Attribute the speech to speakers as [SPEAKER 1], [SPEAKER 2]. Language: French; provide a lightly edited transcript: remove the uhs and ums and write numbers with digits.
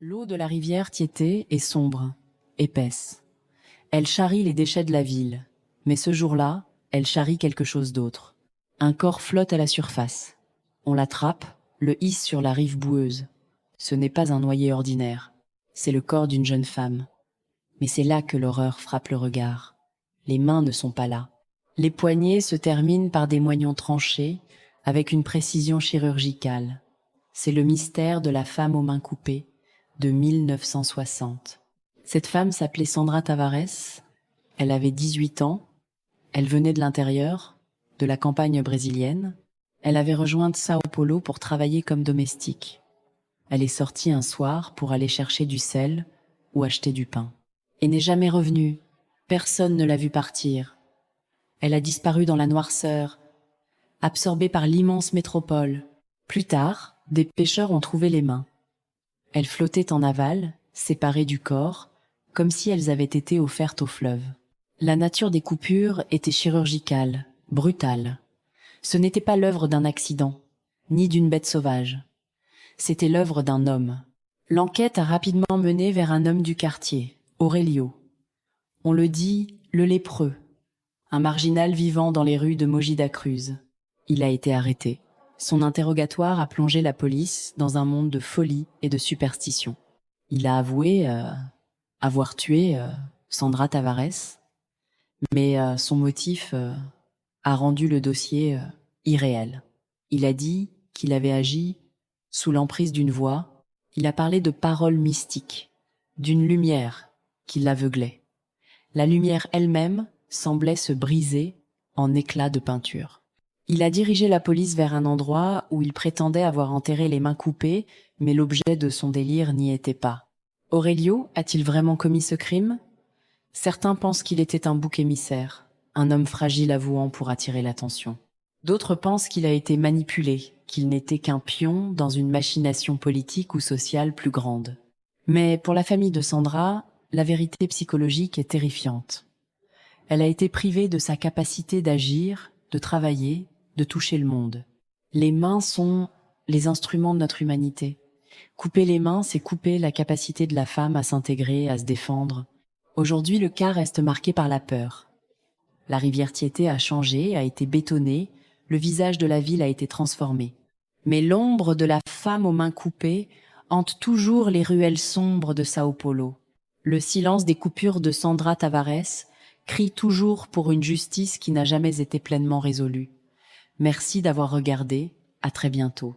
[SPEAKER 1] L'eau de la rivière Tietê est sombre, épaisse. Elle charrie les déchets de la ville. Mais ce jour-là, elle charrie quelque chose d'autre. Un corps flotte à la surface. On l'attrape, le hisse sur la rive boueuse. Ce n'est pas un noyé ordinaire. C'est le corps d'une jeune femme. Mais c'est là que l'horreur frappe le regard. Les mains ne sont pas là. Les poignets se terminent par des moignons tranchés, avec une précision chirurgicale. C'est le mystère de la femme aux mains coupées, de 1960. Cette femme s'appelait Sandra Tavares, elle avait 18 ans, elle venait de l'intérieur, de la campagne brésilienne, elle avait rejoint Sao Paulo pour travailler comme domestique. Elle est sortie un soir pour aller chercher du sel ou acheter du pain. Et n'est jamais revenue, personne ne l'a vue partir. Elle a disparu dans la noirceur, absorbée par l'immense métropole. Plus tard, des pêcheurs ont trouvé les mains. Elles flottaient en aval, séparées du corps, comme si elles avaient été offertes au fleuve. La nature des coupures était chirurgicale, brutale. Ce n'était pas l'œuvre d'un accident, ni d'une bête sauvage. C'était l'œuvre d'un homme. L'enquête a rapidement mené vers un homme du quartier, Aurelio. On le dit, le lépreux, un marginal vivant dans les rues de Mogi da Cruz. Il a été arrêté. Son interrogatoire a plongé la police dans un monde de folie et de superstition. Il a avoué avoir tué Sandra Tavares, mais son motif a rendu le dossier irréel. Il a dit qu'il avait agi sous l'emprise d'une voix. Il a parlé de paroles mystiques, d'une lumière qui l'aveuglait. La lumière elle-même semblait se briser en éclats de peinture. Il a dirigé la police vers un endroit où il prétendait avoir enterré les mains coupées, mais l'objet de son délire n'y était pas. Aurelio a-t-il vraiment commis ce crime? Certains pensent qu'il était un bouc émissaire, un homme fragile avouant pour attirer l'attention. D'autres pensent qu'il a été manipulé, qu'il n'était qu'un pion dans une machination politique ou sociale plus grande. Mais pour la famille de Sandra, la vérité psychologique est terrifiante. Elle a été privée de sa capacité d'agir, de travailler, de toucher le monde. Les mains sont les instruments de notre humanité. Couper les mains, c'est couper la capacité de la femme à s'intégrer, à se défendre. Aujourd'hui, le cas reste marqué par la peur. La rivière Tietê a changé, a été bétonnée, le visage de la ville a été transformé. Mais l'ombre de la femme aux mains coupées hante toujours les ruelles sombres de Sao Paulo. Le silence des coupures de Sandra Tavares crie toujours pour une justice qui n'a jamais été pleinement résolue. Merci d'avoir regardé, à très bientôt.